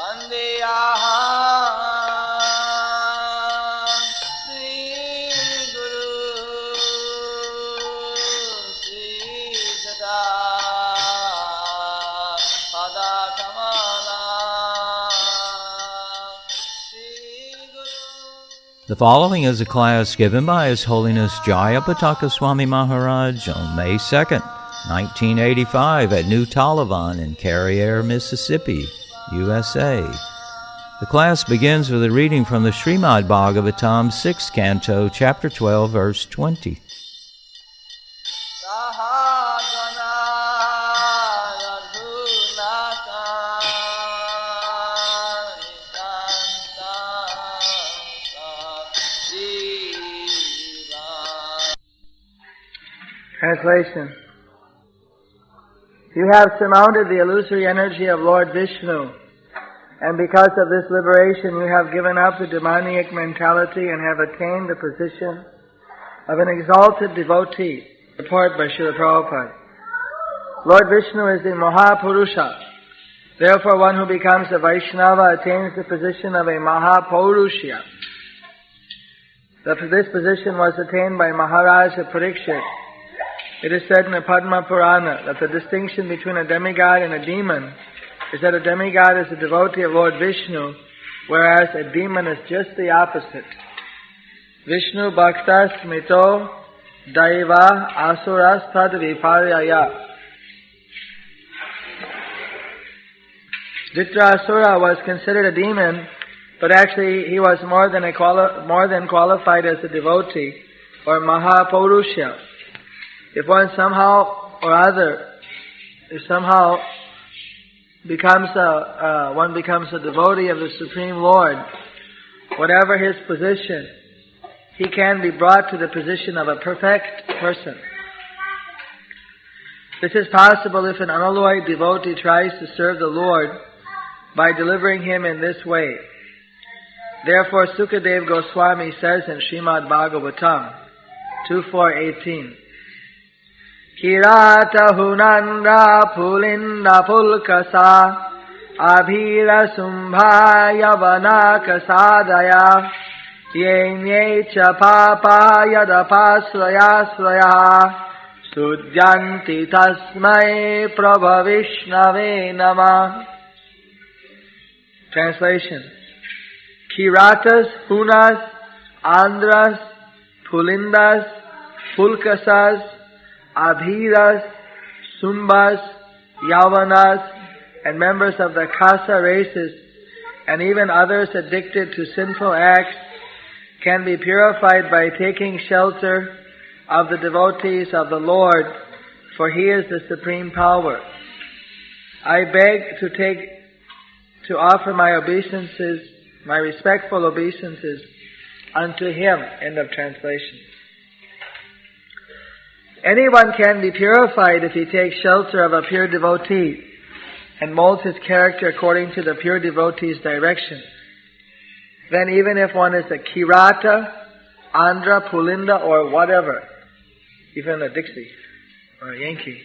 The following is a class given by His Holiness Jayapataka Swami Maharaj on May 2nd, 1985 at New Taliban in Carriere, Mississippi, USA. The class begins with a reading from the Srimad Bhagavatam, 6th Canto, Chapter 12, Verse 20. Translation. You have surmounted the illusory energy of Lord Vishnu, and because of this liberation you have given up the demoniac mentality and have attained the position of an exalted devotee. Report by Srila Prabhupada. Lord Vishnu is the Mahapurusha. Therefore one who becomes a Vaishnava attains the position of a Mahapurusha. This position was attained by Maharaja Parikshit. It is said in the Padma Purana that the distinction between a demigod and a demon is that a demigod is a devotee of Lord Vishnu, whereas a demon is just the opposite. Vishnu Bhaktas Mito Daiva Asuras Tad Viparyaya. Dhritarashtra was considered a demon, but actually he was more than qualified as a devotee or Mahapurusha. If one somehow or other, becomes a devotee of the Supreme Lord, whatever his position, he can be brought to the position of a perfect person. This is possible if an unalloyed devotee tries to serve the Lord by delivering him in this way. Therefore, Sukadev Goswami says in Srimad Bhagavatam 2.4.18, Kirata hunandra pulinda pulkasa abhira sumbha yavana kasadaya yenye cha papa yadapasraya sraya sudyanti tasmai prabhavishnave namah. Translation. Kiratas, Hunas, Andhras, Pulindas, Pulkasas, Abhiras, Sumbas, Yavanas, and members of the Kasa races, and even others addicted to sinful acts, can be purified by taking shelter of the devotees of the Lord, for He is the supreme power. I beg to offer my obeisances, my respectful obeisances unto Him. End of translation. Anyone can be purified if he takes shelter of a pure devotee and molds his character according to the pure devotee's direction. Then even if one is a Kirata, Andhra, Pulinda, or whatever, even a Dixie or a Yankee,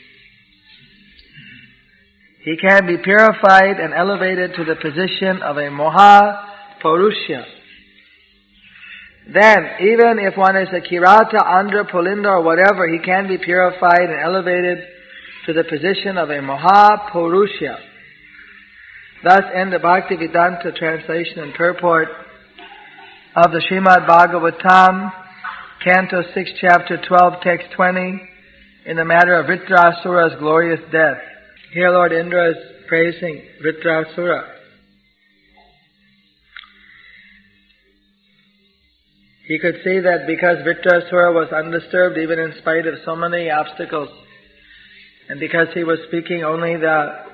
he can be purified and elevated to the position of a Mahapurusha. Then, even if one is a Kirata, Andhra, Pulinda, or whatever, he can be purified and elevated to the position of a Mahapurusha. Thus end the Bhaktivedanta translation and purport of the Srimad Bhagavatam, Canto 6, Chapter 12, Text 20, in the matter of Dhritarashtra's glorious death. Here Lord Indra is praising Dhritarashtra. He could see that because Dhritarashtra was undisturbed even in spite of so many obstacles, and because he was speaking only the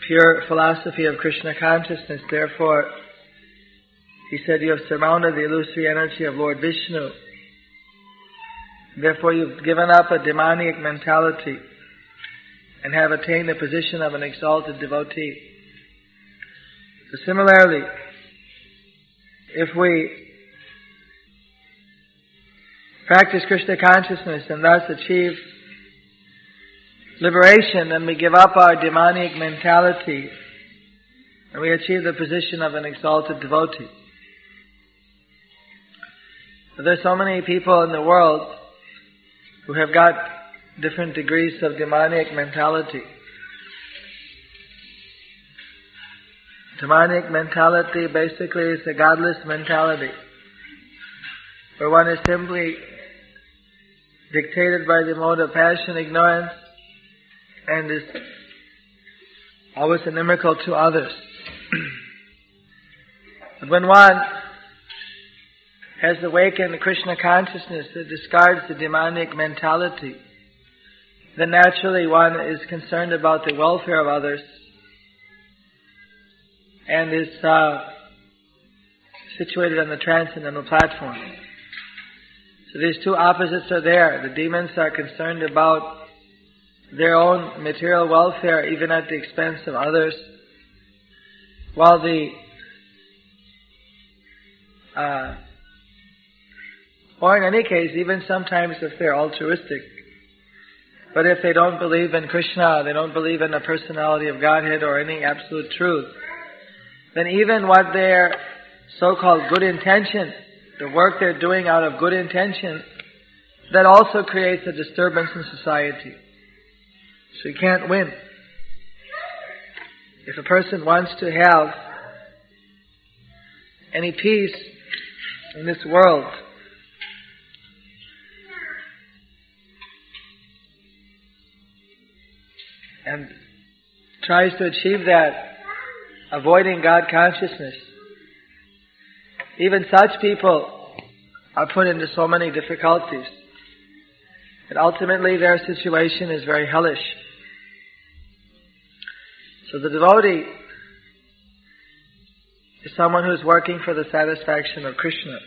pure philosophy of Krishna consciousness, therefore, he said, you have surmounted the illusory energy of Lord Vishnu. Therefore, you've given up a demoniac mentality and have attained the position of an exalted devotee. So similarly, if we practice Krishna consciousness and thus achieve liberation, then we give up our demoniac mentality and we achieve the position of an exalted devotee. But there's so many people in the world who have got different degrees of demonic mentality. Demonic mentality basically is a godless mentality, where one is simply dictated by the mode of passion, ignorance, and is always inimical to others. But when one has awakened Krishna consciousness that discards the demonic mentality, then naturally one is concerned about the welfare of others and is situated on the transcendental platform. So these two opposites are there. The demons are concerned about their own material welfare, even at the expense of others, while or in any case, even sometimes if they're altruistic, but if they don't believe in Krishna, they don't believe in the personality of Godhead or any absolute truth, then even what their so-called good intention, the work they're doing out of good intention, that also creates a disturbance in society. So you can't win. If a person wants to have any peace in this world, and tries to achieve that, avoiding God consciousness, even such people are put into so many difficulties. And ultimately their situation is very hellish. So the devotee is someone who is working for the satisfaction of Krishna.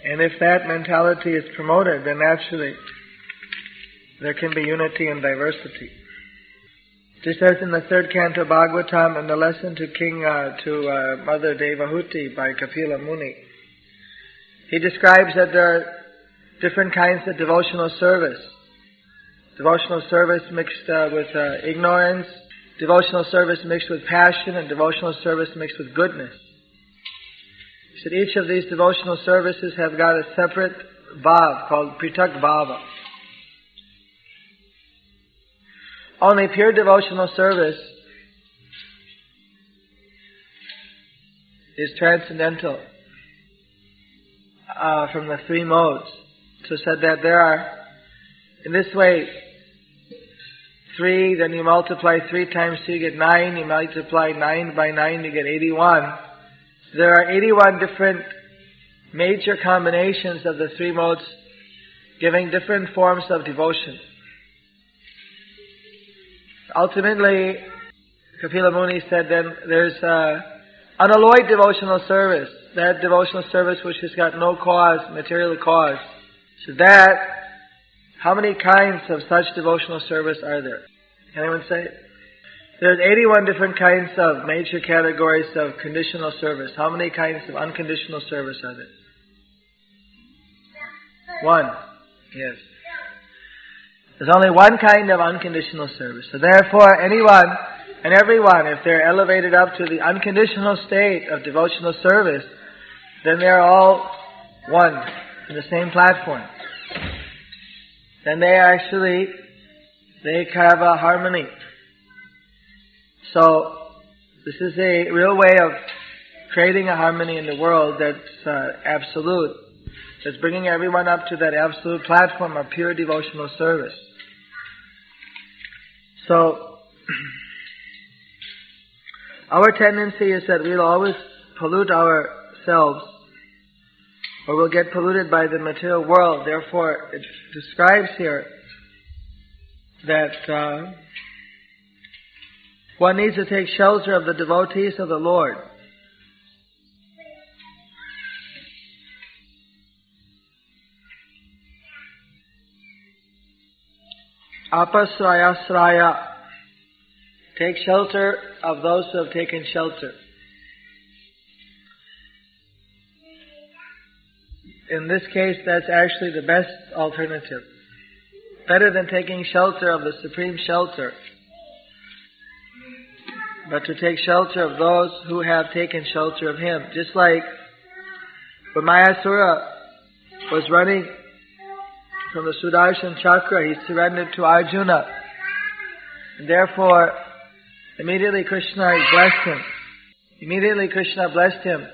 And if that mentality is promoted, then naturally there can be unity and diversity. Just as in the third canto Bhagavatam, in the lesson to Mother Devahuti by Kapila Muni, he describes that there are different kinds of devotional service. Devotional service mixed with ignorance, devotional service mixed with passion, and devotional service mixed with goodness. He said each of these devotional services have got a separate bhav called Pritak Bhava. Only pure devotional service is transcendental from the three modes. So said that there are, in this way, 3, then you multiply 3 times 2, you get 9, you multiply 9 by 9, you get 81. There are 81 different major combinations of the 3 modes giving different forms of devotion. Ultimately, Kapila Muni said then there's unalloyed devotional service, that devotional service which has got no cause, material cause. So that, how many kinds of such devotional service are there? Can anyone say? There's 81 different kinds of major categories of conditional service. How many kinds of unconditional service are there? 1. Yes. There's only one kind of unconditional service. So therefore, anyone and everyone, if they're elevated up to the unconditional state of devotional service, then they're all one in the same platform. Then they have a harmony. So this is a real way of creating a harmony in the world that's absolute. That's bringing everyone up to that absolute platform of pure devotional service. So, our tendency is that we'll always pollute ourselves, or we'll get polluted by the material world. Therefore, it describes here that one needs to take shelter of the devotees of the Lord. Apasrayasraya. Take shelter of those who have taken shelter. In this case, that's actually the best alternative. Better than taking shelter of the supreme shelter. but to take shelter of those who have taken shelter of him. Just like when Mayasura was running from the Sudarshan Chakra, he surrendered to Arjuna. And therefore, immediately Krishna blessed him. Immediately Krishna blessed him.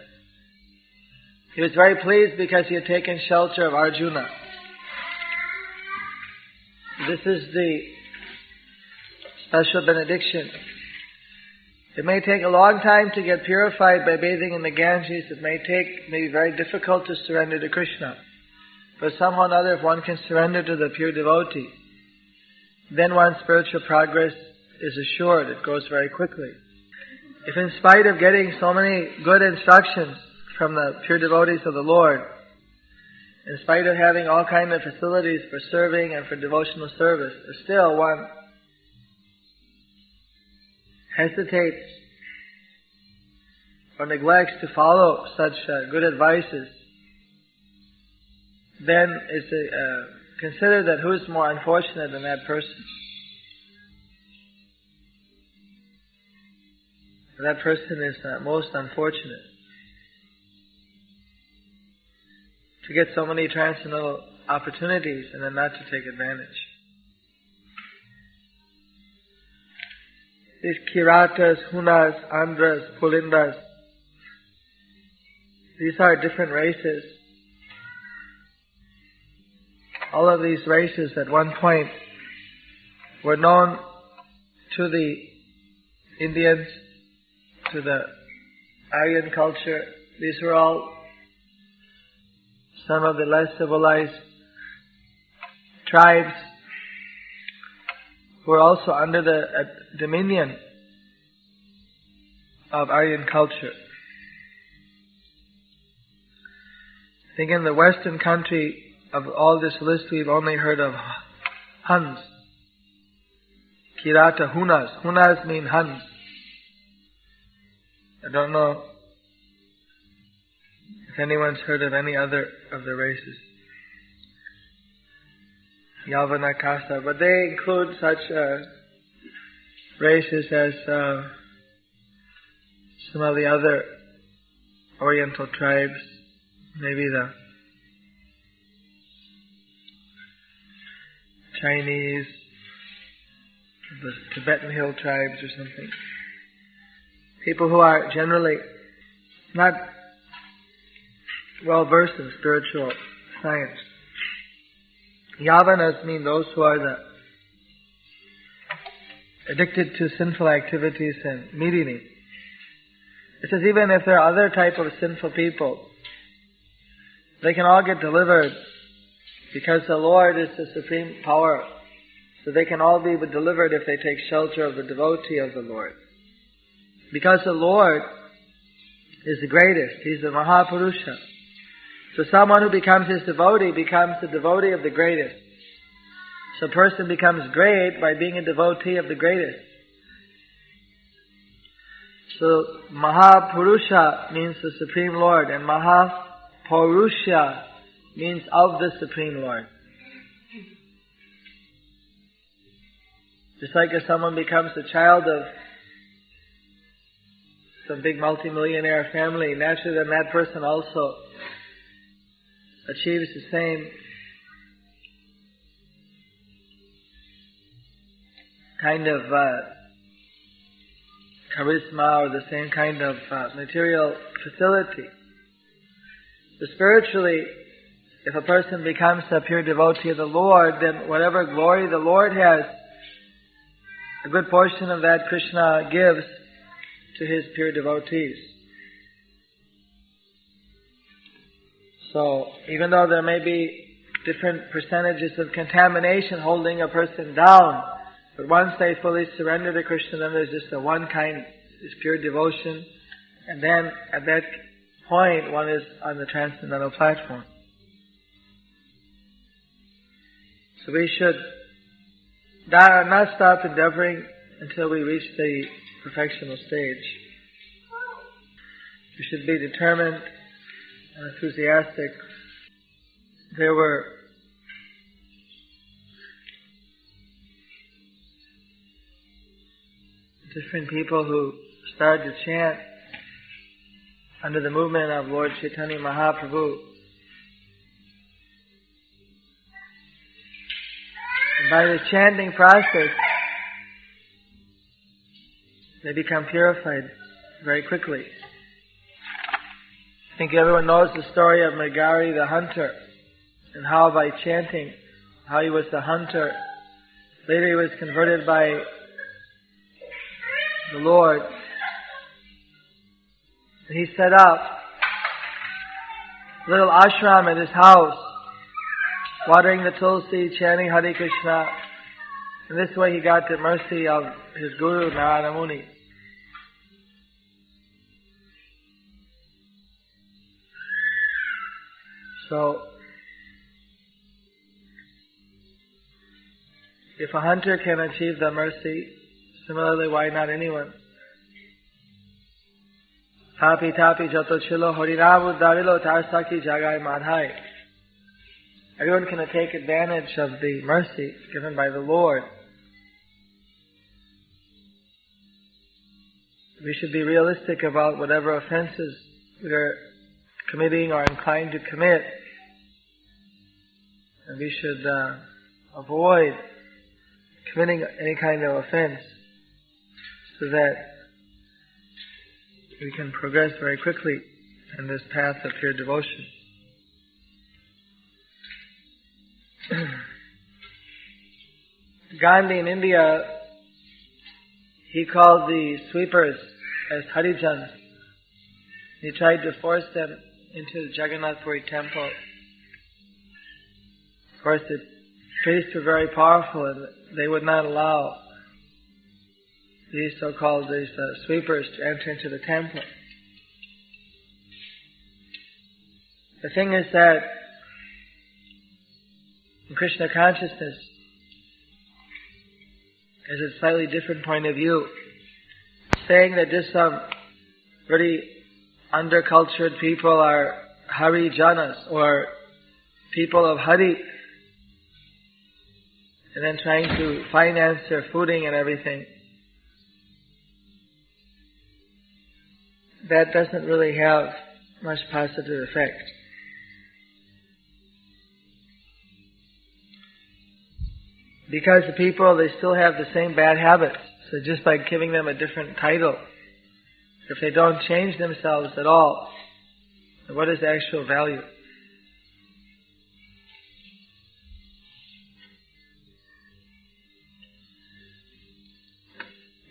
He was very pleased because he had taken shelter of Arjuna. This is the special benediction. It may take a long time to get purified by bathing in the Ganges. It may be very difficult to surrender to Krishna. But somehow or another, if one can surrender to the pure devotee, then one's spiritual progress is assured. It goes very quickly. If in spite of getting so many good instructions from the pure devotees of the Lord, in spite of having all kinds of facilities for serving and for devotional service, still one hesitates or neglects to follow such good advices, then it's consider that who is more unfortunate than that person. That person is most unfortunate to get so many transcendental opportunities and then not to take advantage. These Kiratas, Hunas, Andhras, Pulindas, these are different races. All of these races at one point were known to the Indians, to the Aryan culture. These were all some of the less civilized tribes who were also under the dominion of Aryan culture. I think in the Western country of all this list we've only heard of Huns. Kirata, Hunas. Hunas mean Huns. I don't know if anyone's heard of any other of the races. Yavana, Kasa, but they include such races as some of the other Oriental tribes, maybe the Chinese, the Tibetan hill tribes or something. People who are generally not well versed in spiritual science. Yavanas mean those who are addicted to sinful activities and meetings. It says even if there are other type of sinful people, they can all get delivered because the Lord is the supreme power. So they can all be delivered if they take shelter of the devotee of the Lord. Because the Lord is the greatest. He's the Mahapurusha. So someone who becomes his devotee becomes the devotee of the greatest. So a person becomes great by being a devotee of the greatest. So Mahapurusha means the Supreme Lord, and Mahapurusha means of the Supreme Lord. Just like if someone becomes the child of some big multimillionaire family, naturally then that person also achieves the same kind of charisma or the same kind of material facility. So spiritually, if a person becomes a pure devotee of the Lord, then whatever glory the Lord has, a good portion of that Krishna gives to his pure devotees. So, even though there may be different percentages of contamination holding a person down, but once they fully surrender to Krishna, then there's just a one kind, is pure devotion, and then at that point one is on the transcendental platform. So we should not stop endeavoring until we reach the perfectional stage. We should be determined and enthusiastic. There were different people who started to chant under the movement of Lord Chaitanya Mahaprabhu. And by the chanting process, they become purified very quickly. I think everyone knows the story of Mrigari the hunter, and how by chanting, how he was the hunter. Later he was converted by the Lord. And he set up a little ashram at his house, watering the tulsi, chanting Hare Krishna. And this way he got the mercy of his guru, Narada Muni. So, if a hunter can achieve the mercy, similarly, why not anyone? Tapi tapi jato chilo harinamu darilo tarsaki jagai madhai. Everyone can take advantage of the mercy given by the Lord. We should be realistic about whatever offenses we are committing or inclined to commit. And we should avoid committing any kind of offense so that we can progress very quickly in this path of pure devotion. Gandhi in India, he called the sweepers as Harijans. He tried to force them into the Jagannath Puri temple. Of course, the priests were very powerful and they would not allow these so-called sweepers to enter into the temple. The thing is that in Krishna consciousness, there's a slightly different point of view. Saying that just some very undercultured people are Hari Janas or people of Hari, and then trying to finance their fooding and everything. That doesn't really have much positive effect. Because the people, they still have the same bad habits. So just by giving them a different title, if they don't change themselves at all, what is the actual value?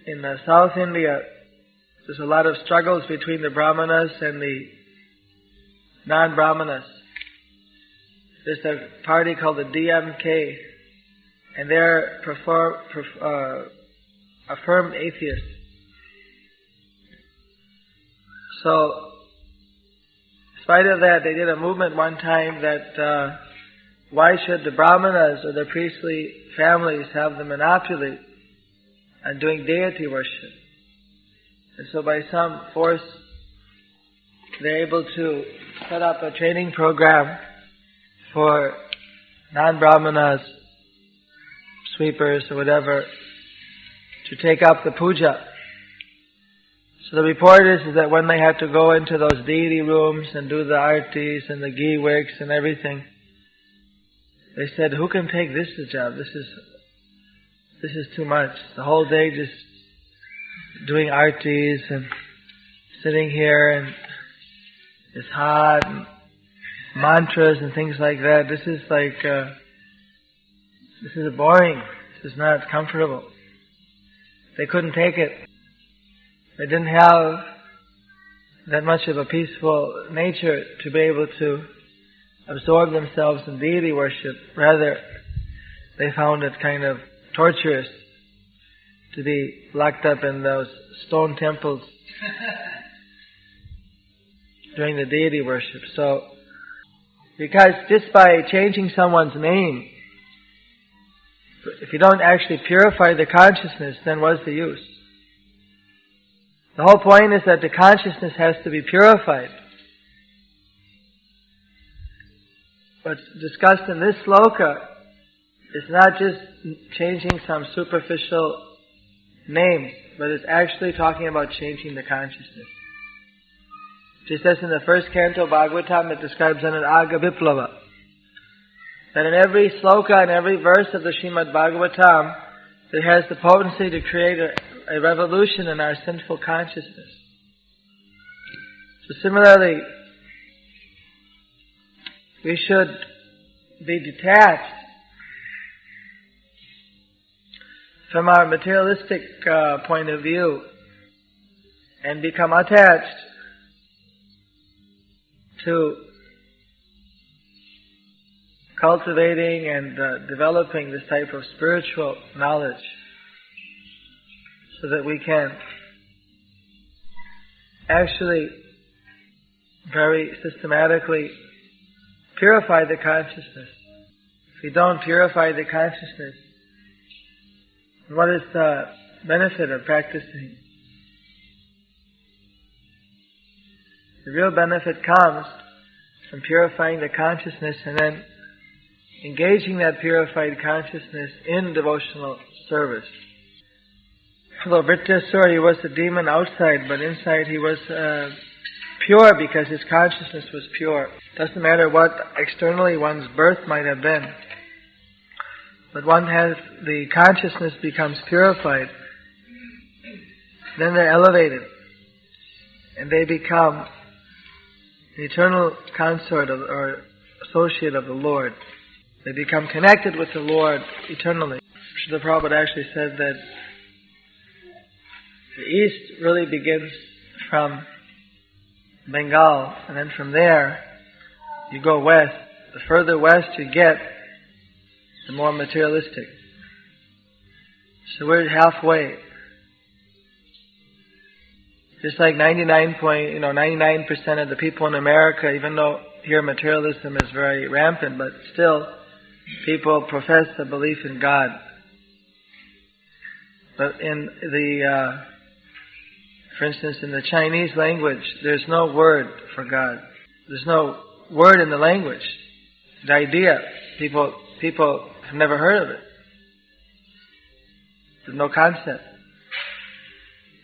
In South India, there's a lot of struggles between the Brahmanas and the non-Brahmanas. There's a party called the DMK, and they're affirmed atheists. So, in spite of that, they did a movement one time that why should the Brahmanas or the priestly families have the monopoly on doing deity worship? And so by some force, they're able to set up a training program for non-Brahmanas, sweepers or whatever, to take up the puja. So the report is that when they had to go into those deity rooms and do the artis and the ghee wicks and everything, they said, who can take this job? This is too much. The whole day just doing artis and sitting here and it's hot and mantras and things like that. This is boring. This is not comfortable. They couldn't take it. They didn't have that much of a peaceful nature to be able to absorb themselves in deity worship. Rather, they found it kind of torturous to be locked up in those stone temples during the deity worship. So, because just by changing someone's name, if you don't actually purify the consciousness, then what's the use? The whole point is that the consciousness has to be purified. What's discussed in this sloka is not just changing some superficial name, but it's actually talking about changing the consciousness. Just as in the first canto Bhagavatam, it describes an Aga Viplava. That in every sloka and every verse of the Srimad Bhagavatam, it has the potency to create a revolution in our sinful consciousness. So similarly, we should be detached from our materialistic point of view and become attached to cultivating and developing this type of spiritual knowledge so that we can actually very systematically purify the consciousness. If we don't purify the consciousness, what is the benefit of practicing? The real benefit comes from purifying the consciousness and then engaging that purified consciousness in devotional service. Although Vritrasura, he was a demon outside, but inside he was pure because his consciousness was pure. Doesn't matter what externally one's birth might have been, but the consciousness becomes purified, then they're elevated, and they become the eternal consort or associate of the Lord. They become connected with the Lord eternally. Srila Prabhupada actually said that the East really begins from Bengal, and then from there you go west. The further west you get, the more materialistic. So we're halfway. Just like 99% of the people in America, even though here materialism is very rampant, but still people profess a belief in God. But in for instance, in the Chinese language, there's no word for God. There's no word in the language. The idea, people have never heard of it. There's no concept.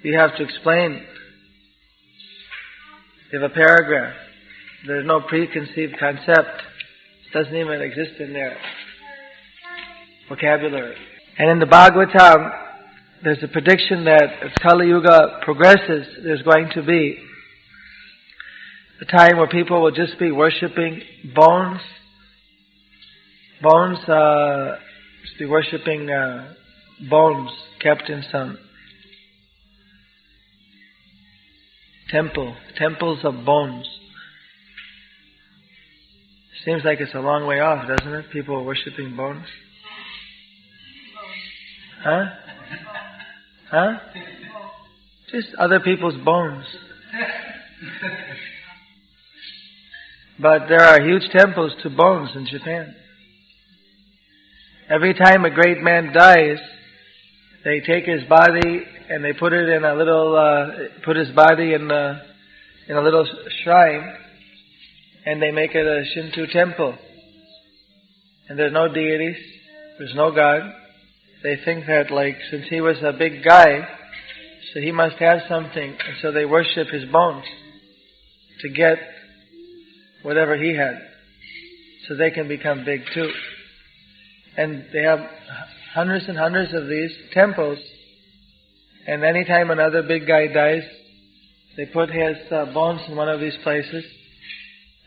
You have to explain. You have a paragraph. There's no preconceived concept. It doesn't even exist in their vocabulary. And in the Bhagavatam, there's a prediction that as Kali Yuga progresses, there's going to be a time where people will just be worshipping bones. Just be worshipping bones kept in some temples of bones. Seems like it's a long way off, doesn't it? People worshipping bones. Huh? Just other people's bones. But there are huge temples to bones in Japan. Every time a great man dies, they take his body and they put it in a little, put his body in a little shrine, and they make it a Shinto temple. And there's no deities, there's no God. They think that, since he was a big guy, so he must have something, and so they worship his bones to get whatever he had, so they can become big too. And they have hundreds and hundreds of these temples, and anytime another big guy dies, they put his bones in one of these places,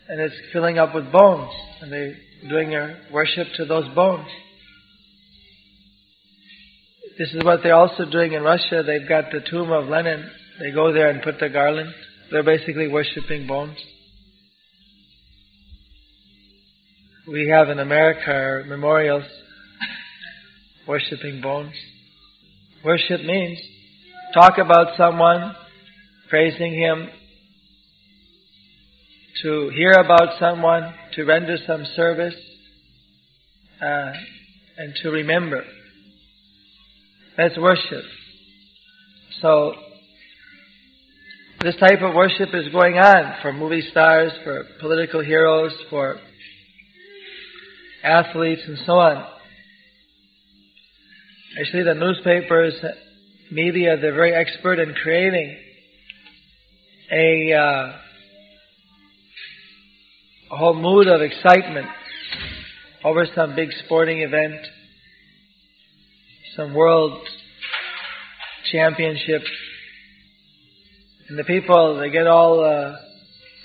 and it's filling up with bones, and they're doing their worship to those bones. This is what they're also doing in Russia. They've got the tomb of Lenin. They go there and put the garland. They're basically worshipping bones. We have in America our memorials worshipping bones. Worship means talk about someone, praising him, to hear about someone, to render some service, and to remember. That's worship. So, this type of worship is going on for movie stars, for political heroes, for athletes, and so on. Actually, the newspapers media, they're very expert in creating a whole mood of excitement over some big sporting event, some world championship. And the people, they get all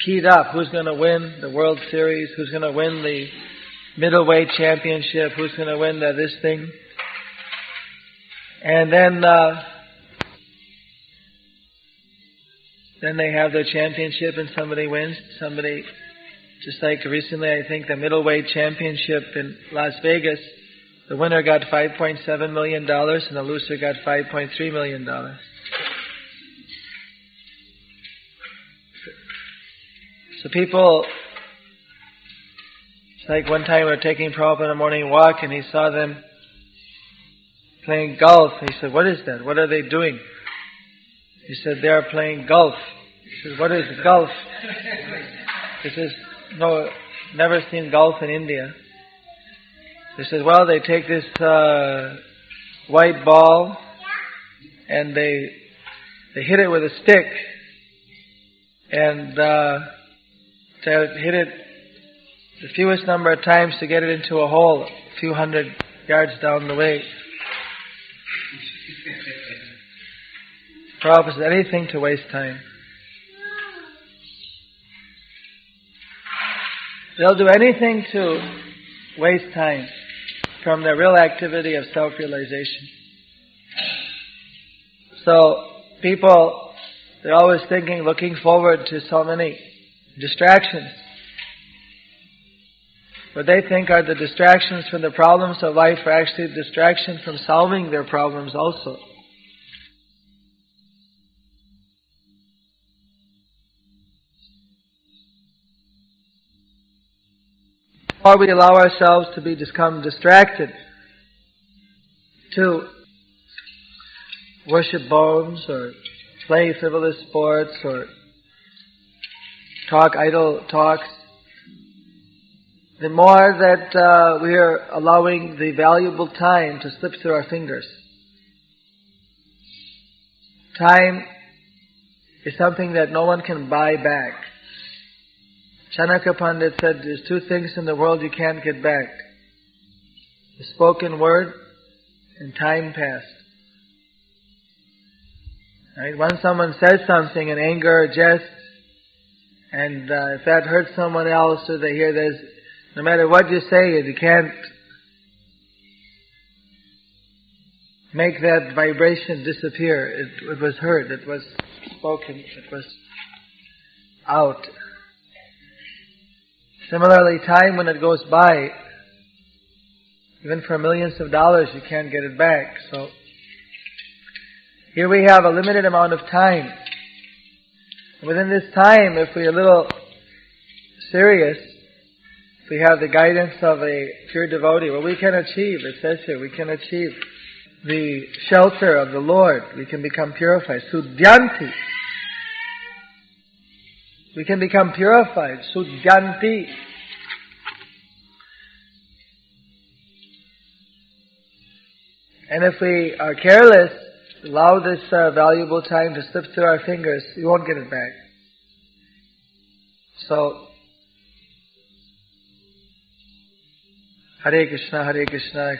keyed up. Who's going to win the World Series? Who's going to win the middleweight championship? Who's going to win this thing? And then they have their championship and somebody wins. Somebody, just like recently, I think the middleweight championship in Las Vegas, the winner got $5.7 million and the loser got $5.3 million. So people, it's like one time we were taking Prabhupada on a morning walk and he saw them playing golf. He said, "What is that? What are they doing?" He said, "They are playing golf." He said, "What is golf?" He says, "No, never seen golf in India." He says, "Well, they take this white ball and they hit it with a stick and to hit it the fewest number of times to get it into a hole a few hundred yards down the way." Prabhupada says, anything to waste time. They'll do anything to waste time from the real activity of self-realization. So people, they're always thinking, looking forward to so many distractions. What they think are the distractions from the problems of life are actually distractions from solving their problems also. Or we allow ourselves to become distracted, to worship bones or play frivolous sports or talk idle talks, the more that we are allowing the valuable time to slip through our fingers. Time is something that no one can buy back. Chanakya Pandit said there's two things in the world you can't get back: the spoken word and time passed. Right? Once someone says something in anger or jest, and if that hurts someone else or they hear this, no matter what you say, you can't make that vibration disappear. It was heard, it was spoken, it was out. Similarly, time, when it goes by, even for millions of dollars, you can't get it back. So here we have a limited amount of time. Within this time, if we're a little serious, if we have the guidance of a pure devotee, well, we can achieve, it says here, we can achieve the shelter of the Lord. We can become purified. Sudhyanti. We can become purified. Sudhyanti. And if we are careless, allow this valuable time to slip through our fingers, we won't get it back. So, Hare Krishna, Krishna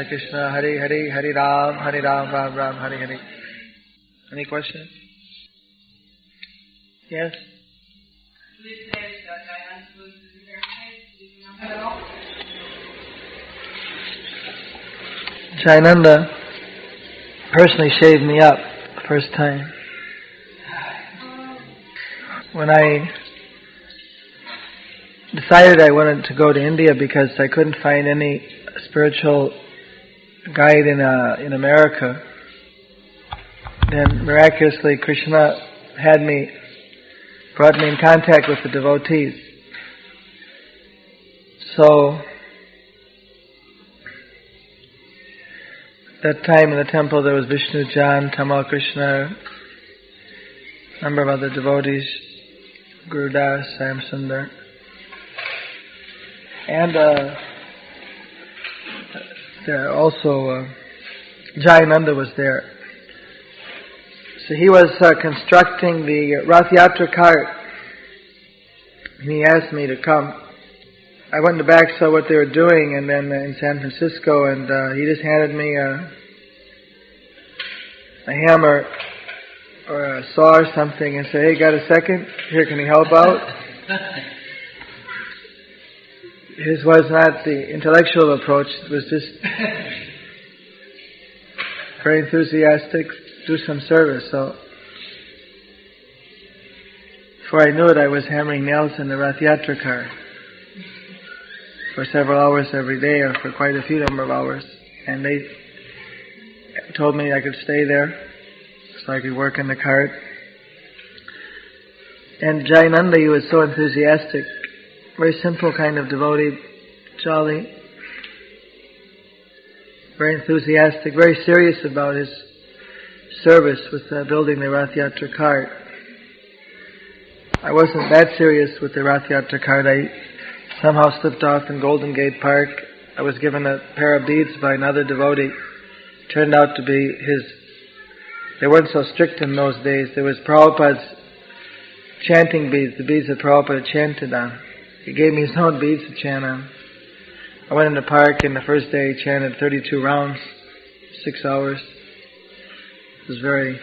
Krishna, Hare Hare, Hare Ram, Ram Ram, Hare Hare. Any questions? Yes? Jayananda personally shaved me up the first time. When I decided I wanted to go to India because I couldn't find any spiritual guide in America, then miraculously Krishna brought me in contact with the devotees. So that time in the temple there was Vishnu Jan, Tamal Krishna, a number of other devotees, Guru Das, Sam Sundar. And there also Jayananda was there. So he was constructing the Rath Yatra cart, and he asked me to come. I went in the back, saw what they were doing, and then in San Francisco, and he just handed me a hammer or a saw or something and said, "Hey, got a second? Here, can you help out?" His was not the intellectual approach, it was just very enthusiastic, do some service. So before I knew it, I was hammering nails in the Rath Yatra car for several hours every day, or for quite a few number of hours. And they told me I could stay there so I could work in the cart. And Jayananda, he was so enthusiastic, very simple kind of devotee, jolly, very enthusiastic, very serious about his service with building the Rath Yatra cart. I wasn't that serious with the Rath Yatra cart. I somehow slipped off in Golden Gate Park. I was given a pair of beads by another devotee. Turned out to be his. They weren't so strict in those days. There was Prabhupada's chanting beads, the beads that Prabhupada chanted on. He gave me his own beads to chant on. I went in the park, and the first day he chanted 32 rounds, 6 hours. It was very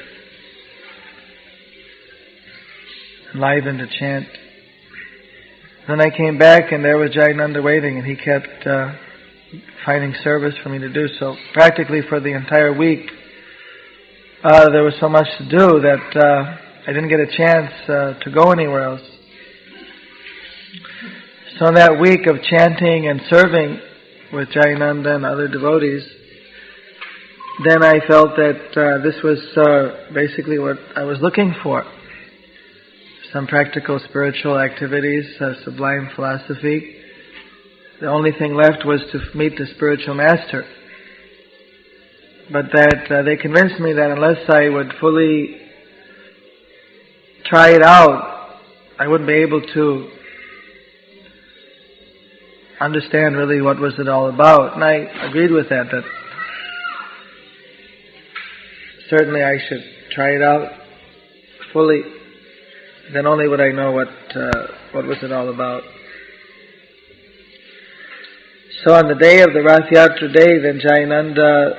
enlivened to chant. Then I came back, and there was Jayananda waiting, and he kept finding service for me to do. So practically for the entire week, there was so much to do that I didn't get a chance to go anywhere else. So in that week of chanting and serving with Jayananda and other devotees, then I felt that this was basically what I was looking for. Some practical spiritual activities, sublime philosophy. The only thing left was to meet the spiritual master. But that they convinced me that unless I would fully try it out, I wouldn't be able to understand really what was it all about. And I agreed with that certainly I should try it out fully. Then only would I know what was it all about. So on the day of the Rath Yatra day, then Jayananda,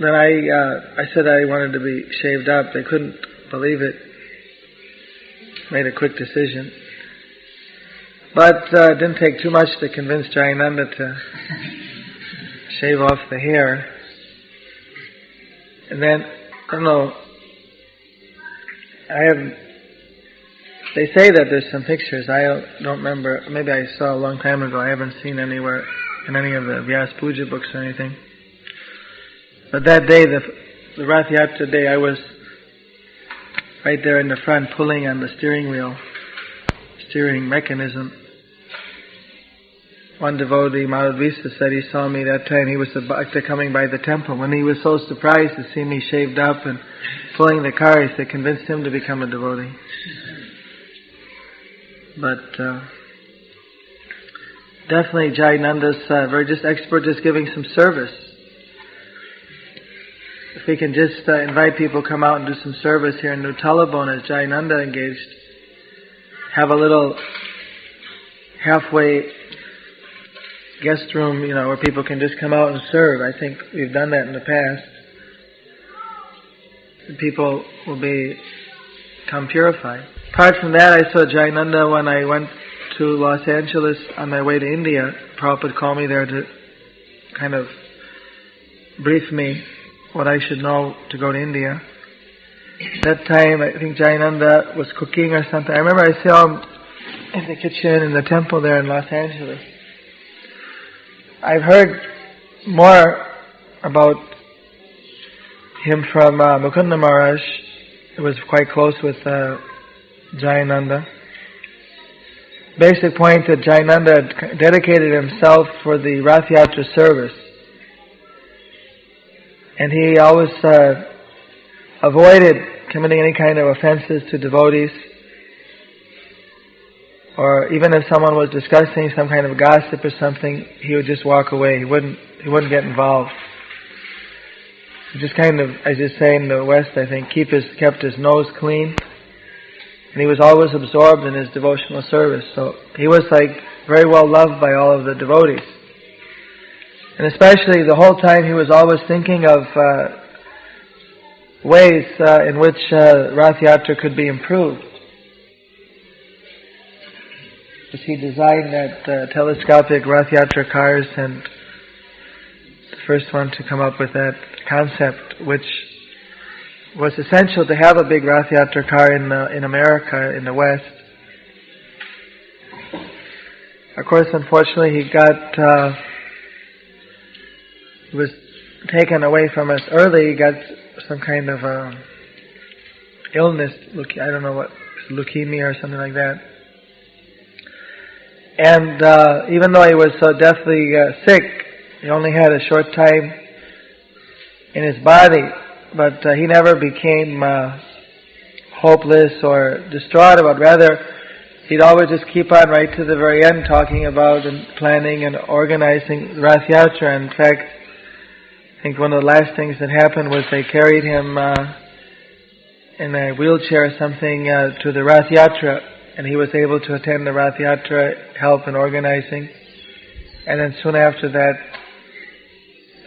then I said I wanted to be shaved up. They couldn't believe it. Made a quick decision. But it didn't take too much to convince Jayananda to shave off the hair. And then, I don't know, they say that there's some pictures. I don't remember. Maybe I saw a long time ago. I haven't seen anywhere in any of the Vyas Puja books or anything. But that day, the Rath Yatra day, I was right there in the front pulling on the steering mechanism. One devotee, Madhvisa, said he saw me that time. He was a bhakta coming by the temple. When he was so surprised to see me shaved up and pulling the car, he said, convinced him to become a devotee. But definitely Jayananda's very just expert just giving some service. If we can just invite people to come out and do some service here in New Talabon as Jayananda engaged, have a little halfway guest room, where people can just come out and serve. I think we've done that in the past. People will become purified. Apart from that, I saw Jayananda when I went to Los Angeles on my way to India. Prabhupada called me there to kind of brief me what I should know to go to India. That time, I think Jayananda was cooking or something. I remember I saw him in the kitchen in the temple there in Los Angeles. I've heard more about him from Mukunda Maharaj, who was quite close with Jayananda. Basic point that Jayananda dedicated himself for the Rath Yatra service. And he always avoided committing any kind of offenses to devotees. Or even if someone was discussing some kind of gossip or something, he would just walk away. He wouldn't get involved. just kind of, as you say in the West, I think, kept his nose clean. And he was always absorbed in his devotional service. So he was like very well loved by all of the devotees. And especially the whole time he was always thinking of ways in which Rath Yatra could be improved. Because he designed that telescopic Rath Yatra cars, and the first one to come up with that concept, which was essential to have a big Rath Yatra car in America, in the West. Of course, unfortunately, he was taken away from us early. He got some kind of illness, I don't know what, leukemia or something like that. And even though he was so deathly sick, he only had a short time in his body, but he never became hopeless or distraught about it. Rather, he'd always just keep on right to the very end talking about and planning and organizing Rath Yatra. In fact, I think one of the last things that happened was they carried him in a wheelchair or something to the Rath Yatra, and he was able to attend the Rath Yatra, help in organizing. And then soon after that,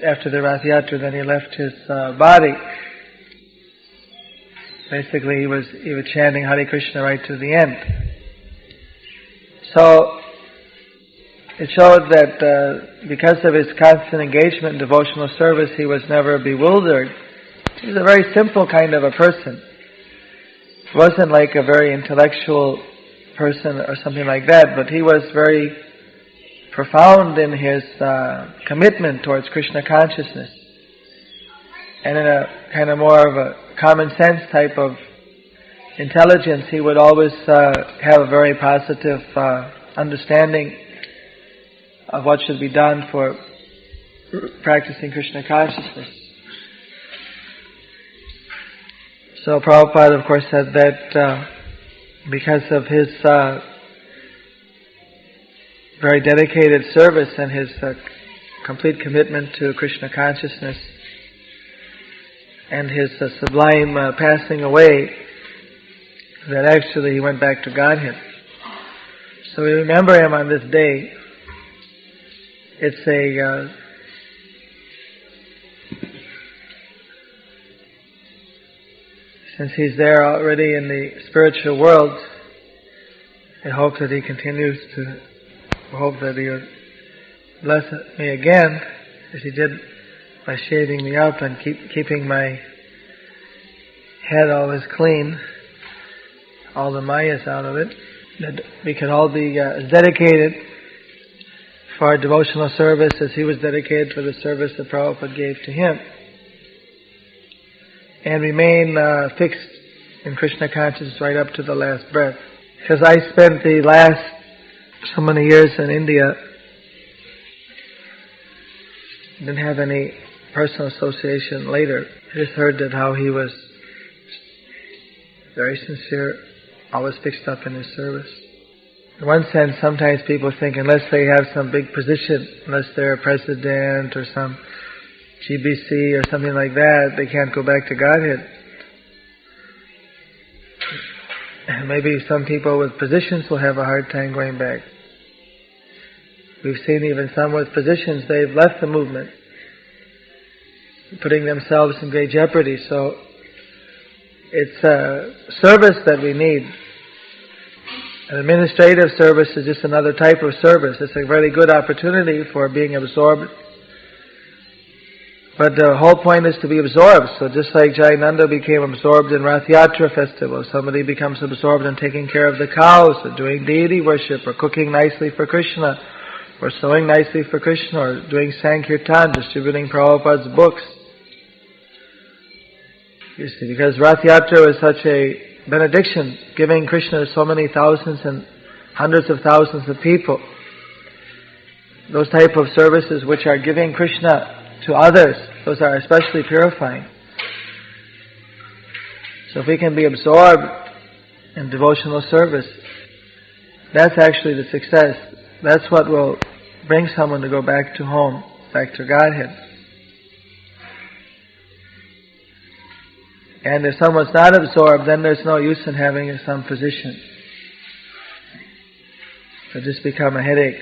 after the Rath Yatra, then he left his body. Basically, he was chanting Hare Krishna right to the end. So it showed that because of his constant engagement in devotional service, he was never bewildered. He was a very simple kind of a person. He wasn't like a very intellectual person or something like that, but he was very profound in his commitment towards Krishna consciousness. And in a kind of more of a common sense type of intelligence, he would always have a very positive understanding of what should be done for practicing Krishna consciousness. So Prabhupada, of course, said that because of his very dedicated service and his complete commitment to Krishna consciousness and his sublime passing away, that actually he went back to Godhead. So we remember him on this day. It's since he's there already in the spiritual world, I hope that he continues to, hope that he will bless me again, as he did by shaving me up and keeping my head always clean, all the mayas out of it, that we could all be as dedicated for our devotional service as he was dedicated for the service that Prabhupada gave to him, and remain fixed in Krishna consciousness right up to the last breath. Because I spent the last so many years in India, didn't have any personal association later. I just heard that how he was very sincere, always fixed up in his service. In one sense, sometimes people think unless they have some big position, unless they're a president or some GBC or something like that, they can't go back to Godhead. And maybe some people with positions will have a hard time going back. We've seen even some with positions, they've left the movement, putting themselves in great jeopardy. So it's a service that we need. An administrative service is just another type of service. It's a very good opportunity for being absorbed. But the whole point is to be absorbed. So just like Jayananda became absorbed in Rath Yatra festival, somebody becomes absorbed in taking care of the cows, or doing deity worship, or cooking nicely for Krishna, or sewing nicely for Krishna, or doing Sankirtan, distributing Prabhupada's books. You see, because Rath Yatra is such a benediction, giving Krishna to so many thousands and hundreds of thousands of people. Those type of services which are giving Krishna to others, those are especially purifying. So if we can be absorbed in devotional service, that's actually the success. That's what will bring someone to go back to home, back to Godhead. And if someone's not absorbed, then there's no use in having some position. It'll just become a headache.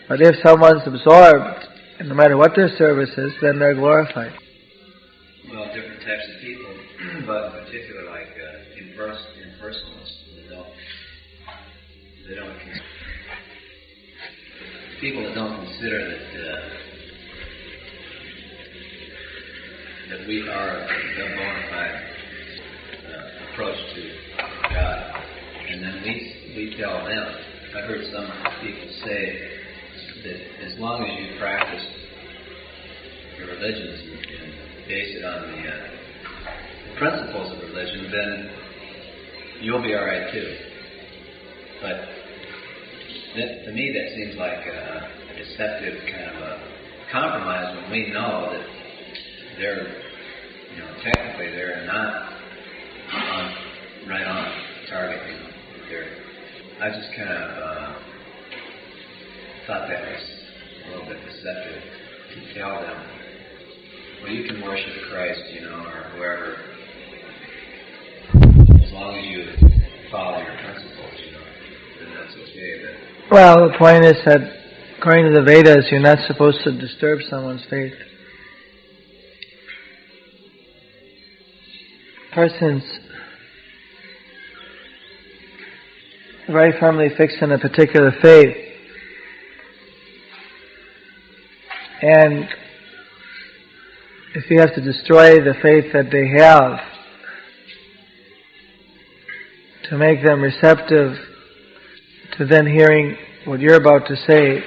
But if someone's absorbed, and no matter what their service is, then they're glorified. Well, different types of people, but in particular, like impersonalists, they don't people that don't consider that we are the bona fide approach to God, and then we tell them. I've heard some people say that as long as you practice your religions and base it on the principles of religion, then you'll be all right too. But to me, that seems like a deceptive kind of a compromise when we know that they're, technically they're not right on target. I just kind of thought that was a little bit deceptive to tell them, well, you can worship Christ, or whoever, as long as you follow your principles, then that's okay. But well, the point is that according to the Vedas, you're not supposed to disturb someone's faith. Persons very firmly fixed in a particular faith, and if you have to destroy the faith that they have to make them receptive to then hearing what you're about to say,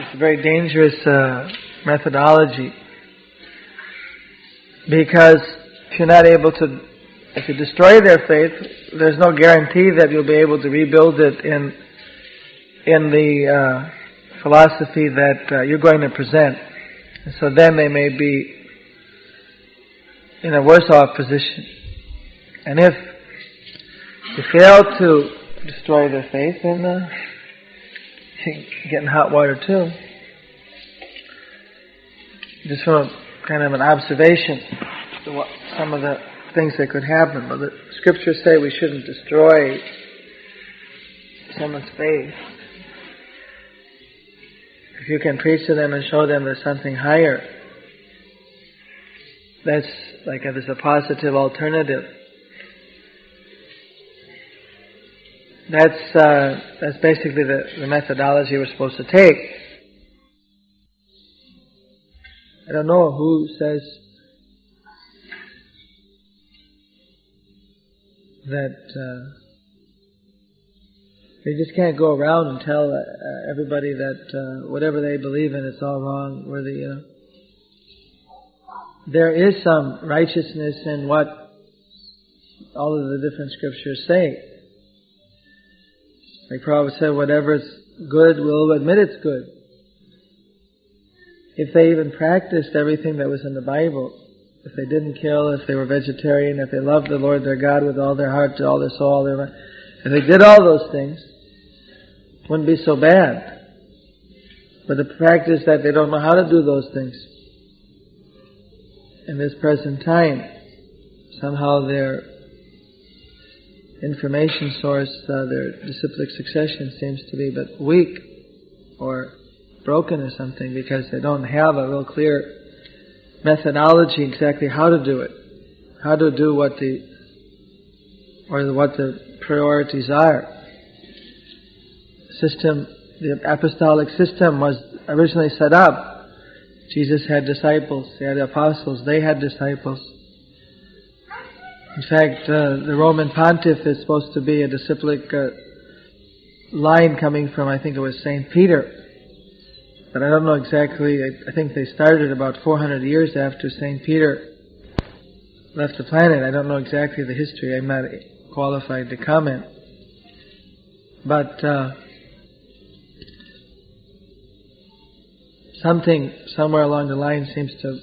it's a very dangerous methodology, because if you're not able to, if you destroy their faith, there's no guarantee that you'll be able to rebuild it in the philosophy that you're going to present. And so then they may be in a worse off position. And if you fail to destroy their faith, then you get in hot water too. Just from kind of an observation to some of the things that could happen. But the scriptures say we shouldn't destroy someone's faith. If you can preach to them and show them there's something higher, that's like there's a positive alternative. That's basically the methodology we're supposed to take. I don't know who says that they just can't go around and tell everybody that whatever they believe in, it's all wrong. There is some righteousness in what all of the different scriptures say. Like Prabhupada said, whatever's good, we'll admit it's good. If they even practiced everything that was in the Bible, if they didn't kill, if they were vegetarian, if they loved the Lord their God with all their heart, all their soul, all their mind, if they did all those things, it wouldn't be so bad. But the practice that they don't know how to do those things in this present time, somehow their information source, their disciplic succession seems to be but weak or broken or something, because they don't have a real clear methodology exactly how to do it, how to do what the priorities are. The apostolic system was originally set up. Jesus had disciples, he had apostles, they had disciples. In fact, the Roman pontiff is supposed to be a disciplic line coming from, I think it was St. Peter. But I don't know exactly, I think they started about 400 years after St. Peter left the planet. I don't know exactly the history, I'm not qualified to comment. But something somewhere along the line seems to have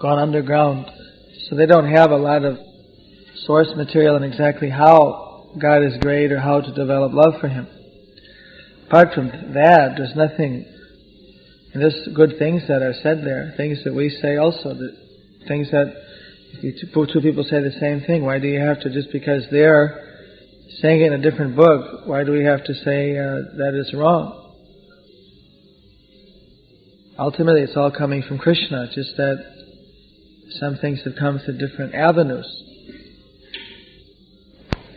gone underground. So they don't have a lot of source material on exactly how God is great or how to develop love for Him. Apart from that, there's nothing And there's good things that are said there, things that we say also, things that if two people say the same thing, why do you have to, just because they're saying it in a different book, why do we have to say that it's wrong? Ultimately, it's all coming from Krishna, just that some things have come through different avenues.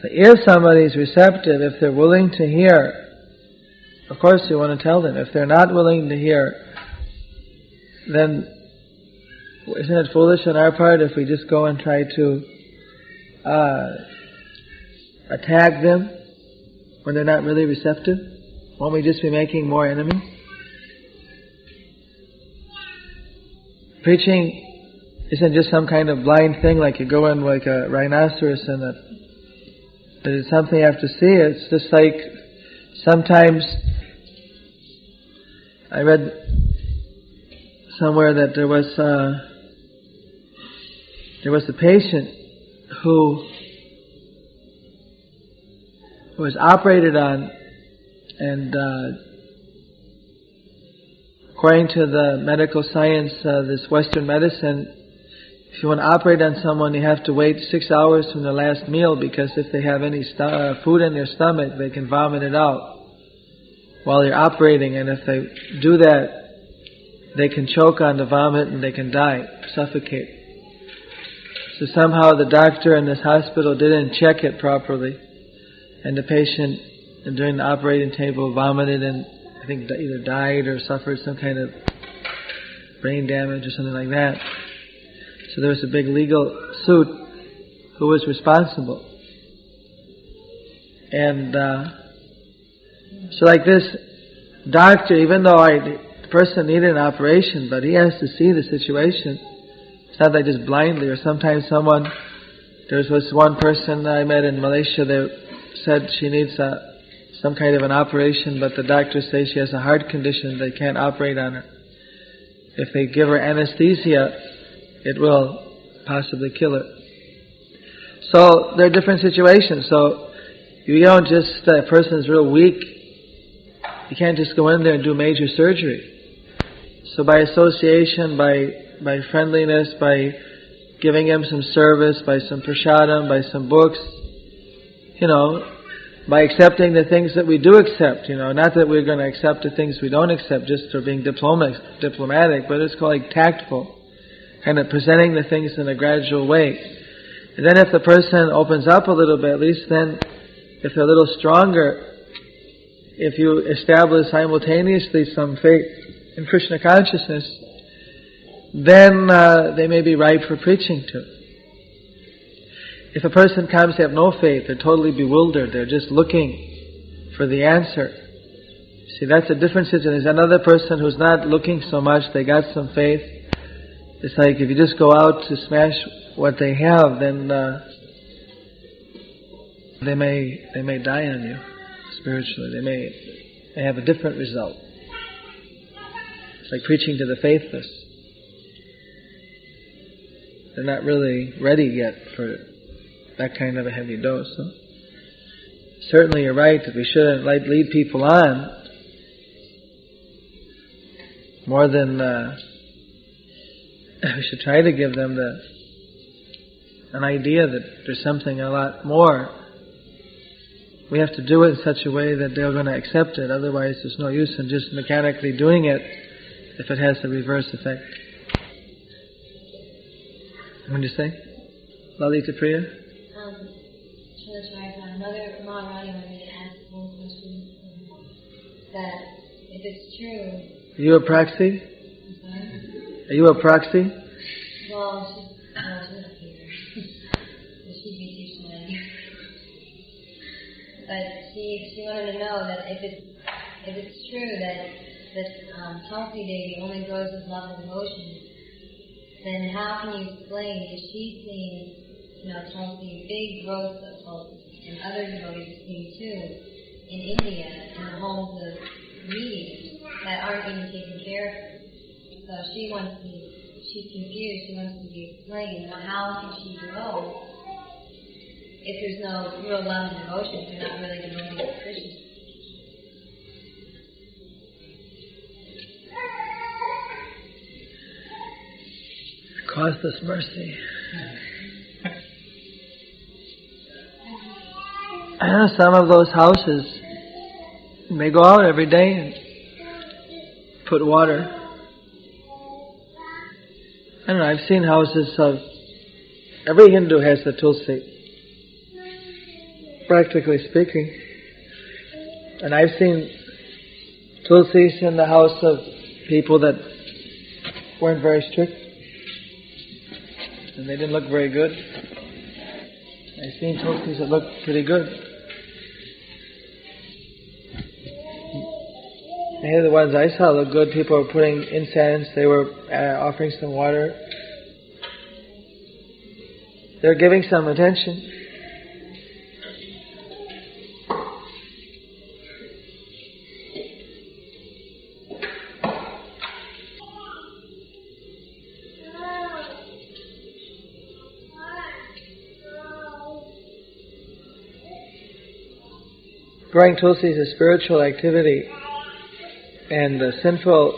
But if somebody is receptive, if they're willing to hear, of course you want to tell them. If they're not willing to hear, then isn't it foolish on our part if we just go and try to attack them when they're not really receptive? Won't we just be making more enemies? Preaching isn't just some kind of blind thing like you go in like a rhinoceros and that it's something you have to see. It's just like sometimes I read somewhere that there was a patient who was operated on, and according to the medical science, this Western medicine, if you want to operate on someone, you have to wait 6 hours from their last meal, because if they have any food in their stomach, they can vomit it out while you're operating, and if they do that, they can choke on the vomit and they can die, suffocate. So somehow the doctor in this hospital didn't check it properly, and the patient during the operating table vomited and I think either died or suffered some kind of brain damage or something like that. So there was a big legal suit. Who was responsible? And so like this doctor, even though the person needed an operation, but he has to see the situation. It's not like just blindly, or sometimes there was one person I met in Malaysia that said she needs some kind of an operation, but the doctor says she has a heart condition, they can't operate on her. If they give her anesthesia, it will possibly kill her. So there are different situations. So you don't just, a person's real weak, you can't just go in there and do major surgery. So by association, by friendliness, by giving him some service, by some prasadam, by some books, by accepting the things that we do accept, not that we're going to accept the things we don't accept just for being diplomatic, but it's called like tactful, kind of presenting the things in a gradual way. And then if the person opens up a little bit, at least then, if they're a little stronger, if you establish simultaneously some faith in Krishna consciousness, then they may be ripe for preaching to. If a person comes, they have no faith, they're totally bewildered, they're just looking for the answer. See, that's a different situation. There's another person who's not looking so much, they got some faith. It's like if you just go out to smash what they have, then they may die on you spiritually. They may have a different result. It's like preaching to the faithless. They're not really ready yet for that kind of a heavy dose. So certainly you're right that we shouldn't lead people on more than we should try to give them an idea that there's something a lot more. We have to do it in such a way that they're going to accept it. Otherwise there's no use in just mechanically doing it if it has the reverse effect. What did you say? Lalita Priya? Another Maharani wanted me to ask one question. That if it's true... Are you a proxy? I'm sorry? Are you a proxy? Well, she's not here. She'd be too shy. But she wanted to know that if it's true that Tulsi Devi only grows with love and devotion, then how can you explain, because she's seen, Tulsi, big growth of Tulsi, and other devotees have seen too, in India, in the homes of needy that aren't even taken care of. So she's confused, she wants to be explained. How can she grow if there's no real love and devotion, if they're not really devoted to Krishna? costless mercy. Some of those houses may go out every day and put water. I don't know, I've seen houses of... Every Hindu has the tulsi, practically speaking. And I've seen tulsis in the house of people that weren't very strict. And they didn't look very good. I've seen tulsis that looked pretty good. Here the ones I saw looked good. People were putting incense. They were offering some water. They're giving some attention. Growing tulsi is a spiritual activity, and the sinful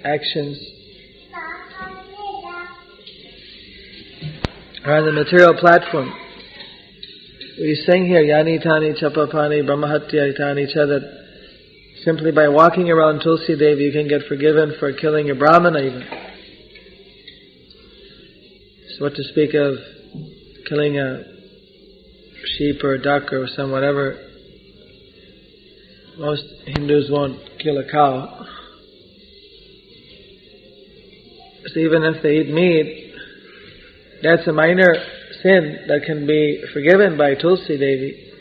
actions are on the material platform. We sing here, Yani Tani Chapapani Brahmahatya Tani Cha, that simply by walking around Tulsi Devi you can get forgiven for killing a Brahmana even. So what to speak of killing a sheep or a duck or some whatever. Most Hindus won't kill a cow. So even if they eat meat, that's a minor sin that can be forgiven by Tulsi Devi.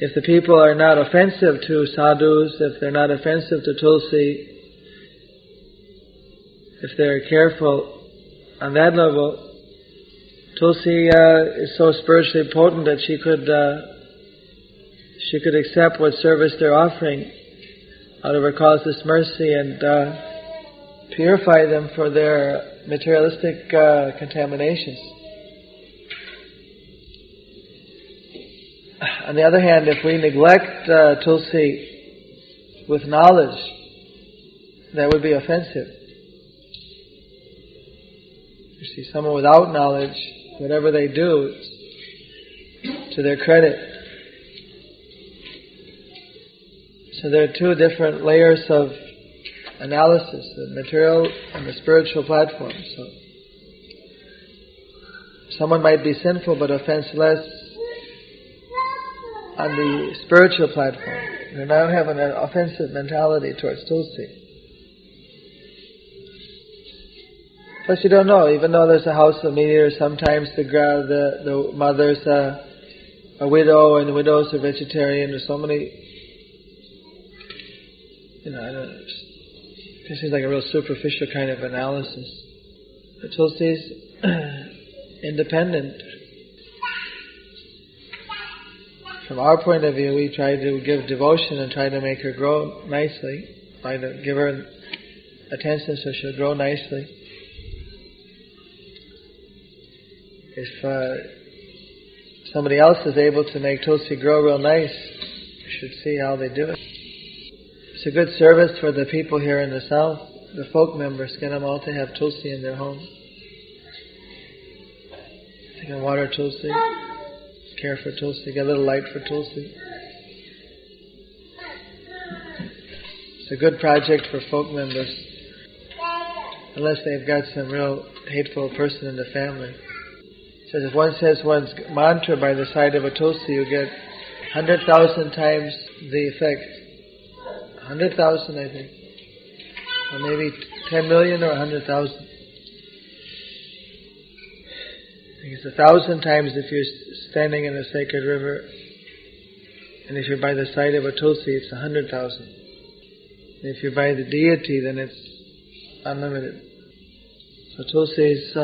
If the people are not offensive to sadhus, if they're not offensive to Tulsi, if they're careful on that level, Tulsi is so spiritually potent that she could accept what service they're offering out of her causeless mercy and purify them for their materialistic contaminations. On the other hand, if we neglect Tulsi with knowledge, that would be offensive. You see, someone without knowledge, whatever they do, it's to their credit. So there are two different layers of analysis, the material and the spiritual platform. So someone might be sinful but offenseless on the spiritual platform. They don't have an offensive mentality towards Tulsi. Plus you don't know, even though there's a house of meteors, sometimes the mother's a widow and the widows are vegetarian. There's so many, I don't know, this seems like a real superficial kind of analysis. But Tulsi's independent. From our point of view, we try to give devotion and try to make her grow nicely, try to give her attention so she'll grow nicely. If somebody else is able to make Tulsi grow real nice, you should see how they do it. It's a good service for the people here in the south, the folk members. Get them all to have Tulsi in their home. They can water Tulsi, care for Tulsi, get a little light for Tulsi. It's a good project for folk members, unless they've got some real hateful person in the family. It says if one says one's mantra by the side of a Tulsi, you get 100,000 times the effect. 100,000, I think. Or maybe 10 million or 100,000. I think it's 1,000 times if you're standing in a sacred river. And if you're by the side of a Tulsi, it's 100,000. If you're by the deity, then it's unlimited. So Tulsi is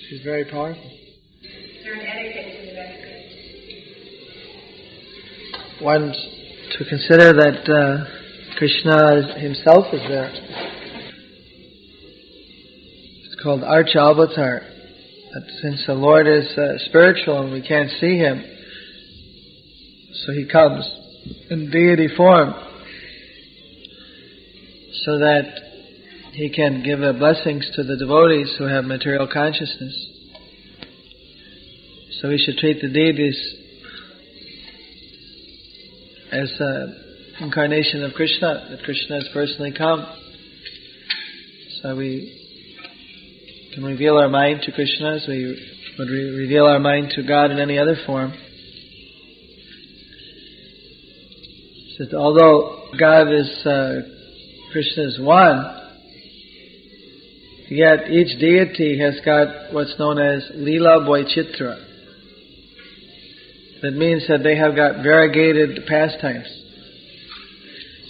she's very powerful. Is there an etiquette to the rest? One to consider that Krishna himself is there. It's called Archa Avatar. That since the Lord is spiritual and we can't see Him, so He comes in deity form, so that he can give blessings to the devotees who have material consciousness. So we should treat the deities as an incarnation of Krishna, that Krishna has personally come. So we can reveal our mind to Krishna as we would reveal our mind to God in any other form. So although God is, Krishna is one, yet each deity has got what's known as Leela Boichitra. That means that they have got variegated pastimes.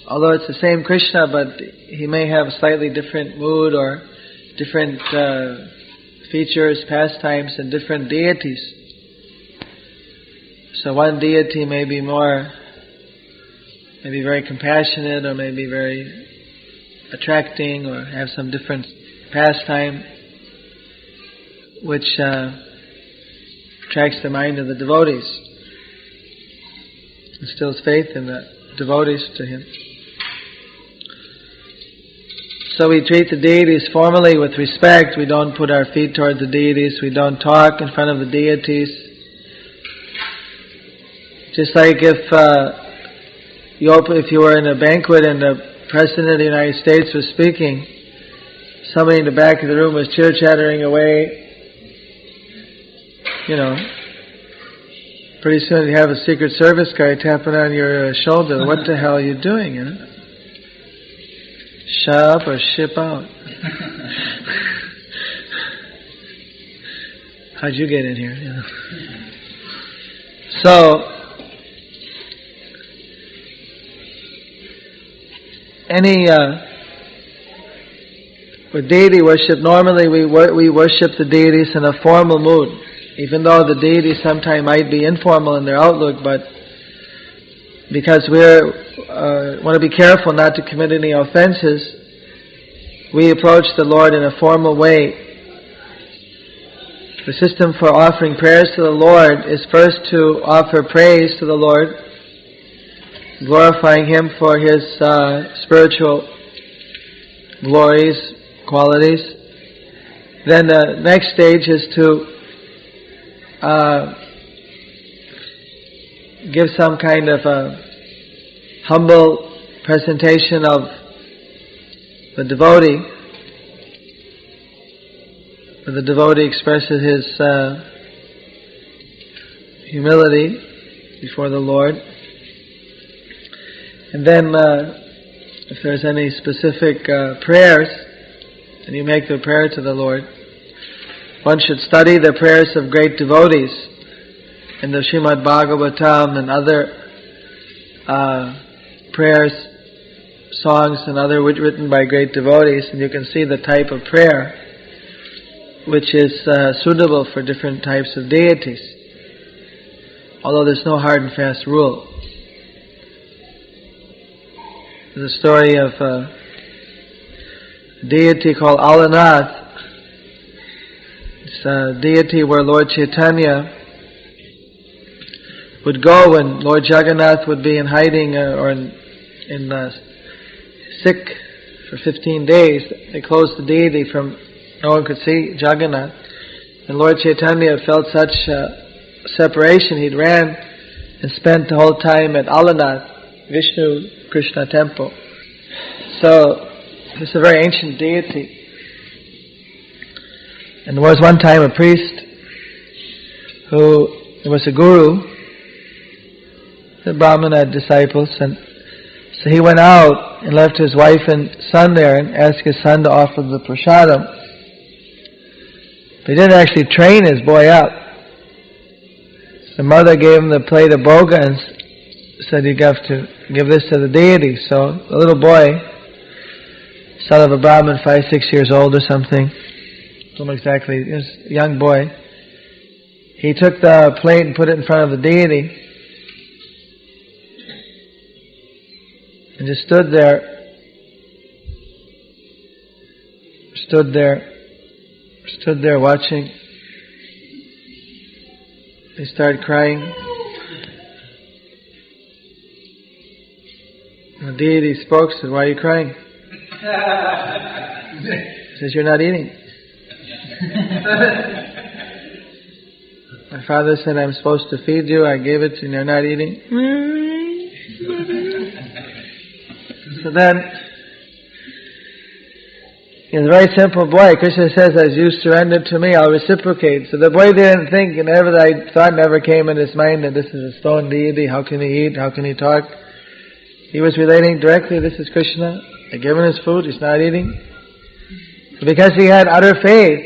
Although it's the same Krishna, but he may have a slightly different mood or different features, pastimes, and different deities. So one deity may be very compassionate, or maybe very attracting, or have some different pastime which attracts the mind of the devotees, instills faith in the devotees to him. So we treat the deities formally with respect. We don't put our feet toward the deities. We don't talk in front of the deities. Just like if you were in a banquet and the President of the United States was speaking, somebody in the back of the room was chitter-chattering away, pretty soon you have a Secret Service guy tapping on your shoulder. What the hell are you doing? Shut up or ship out. How'd you get in here? So, with deity worship, normally we worship the deities in a formal mood, even though the deities sometimes might be informal in their outlook, but because we want to be careful not to commit any offenses, we approach the Lord in a formal way. The system for offering prayers to the Lord is first to offer praise to the Lord, glorifying Him for His spiritual glories, qualities. Then the next stage is to give some kind of a humble presentation of the devotee, where the devotee expresses his humility before the Lord. And then if there's any specific prayers, and you make the prayer to the Lord, one should study the prayers of great devotees in the Srimad Bhagavatam and other prayers, songs and other written by great devotees, and you can see the type of prayer which is suitable for different types of deities, although there's no hard and fast rule. There's a story of a deity called Alanath. It's a deity where Lord Chaitanya would go when Lord Jagannath would be in hiding or sick for 15 days. They closed the deity from no one could see Jagannath. And Lord Chaitanya felt such separation, he ran and spent the whole time at Alanath, Vishnu Krishna temple. So it's a very ancient deity. And there was one time a priest there was a guru, the Brahmana had disciples, and so he went out and left his wife and son there and asked his son to offer the prasadam. But he didn't actually train his boy up. The mother gave him the plate of bhoga and said, "You have to give this to the deity." So the little boy, son of a Brahmin, 5-6 years old or something, don't know exactly, he was a young boy, he took the plate and put it in front of the deity and just stood there watching. He started crying. The deity spoke, said, "Why are you crying?" says, "You're not eating." My father said, "I'm supposed to feed you. I gave it to you and you're not eating." So then, he's a very simple boy. Krishna says, "As you surrender to me, I'll reciprocate." So the boy didn't think, and that thought never came in his mind that this is a stone deity. How can he eat? How can he talk? He was relating directly, this is Krishna. I give him his food, he's not eating. Because he had utter faith,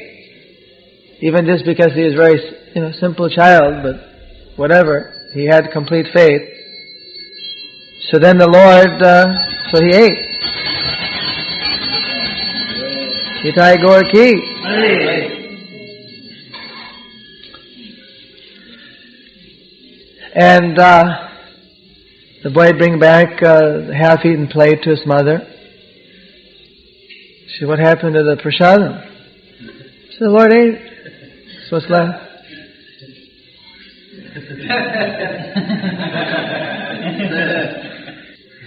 even just because he was a very simple child, but whatever, he had complete faith. So then the Lord, so he ate. Hitai Gaur Ki. And the boy bring back a half-eaten plate to his mother. She said, "What happened to the prasadam?" She said, "The Lord ate it. So what's left?"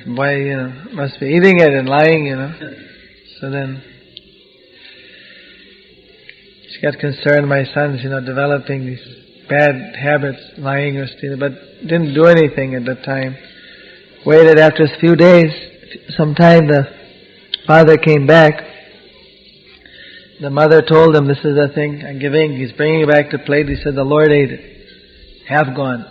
The boy, must be eating it and lying, So then she got concerned, my son's, developing these bad habits, lying or stealing, but didn't do anything at that time. Waited after a few days, sometime the father came back. The mother told him, "This is the thing I'm giving." He's bringing back the plate. He said, "The Lord ate it. Half gone."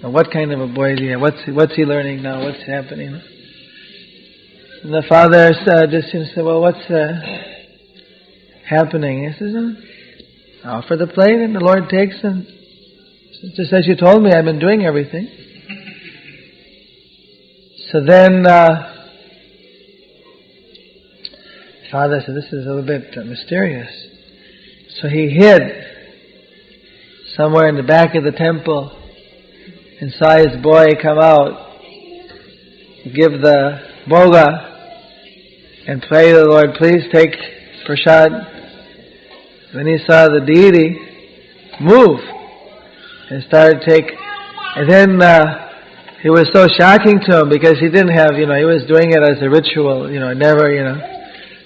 Now, what kind of a boy is he? What's he learning now? What's happening? And the father said, "Well, what's happening?" He says, "Offer the plate and the Lord takes and just as you told me, I've been doing everything." So then father said, "This is a little bit mysterious." So he hid somewhere in the back of the temple and saw his boy come out, give the boga and pray to the Lord, "Please take prasad." Then he saw the deity move and started to take, and then it was so shocking to him because he didn't have, he was doing it as a ritual, never,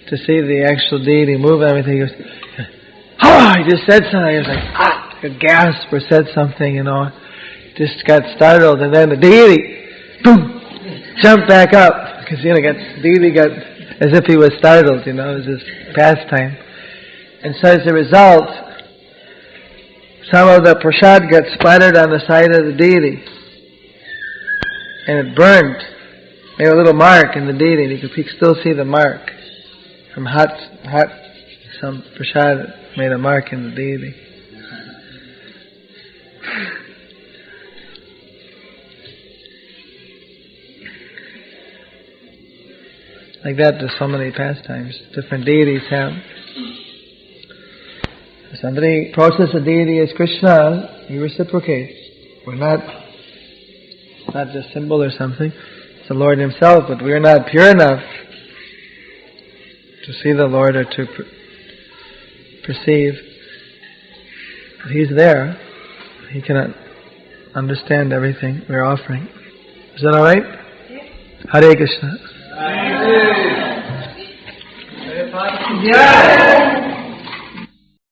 to see the actual deity move and everything. He goes, "Oh!" He just said something. He was like, a gasp or said something, just got startled, and then the deity, boom, jumped back up because deity got as if he was startled, it was his pastime. And so as a result, some of the prasad got splattered on the side of the deity. And it burned, made a little mark in the deity. And you could still see the mark. From some prasad made a mark in the deity. Like that, there's so many pastimes different deities have. If somebody approaches a deity as Krishna, he reciprocates. We're not just symbol or something. It's the Lord Himself, but we're not pure enough to see the Lord or to perceive. But He's there. He cannot understand everything we're offering. Is that alright? Hare Krishna. Yeah.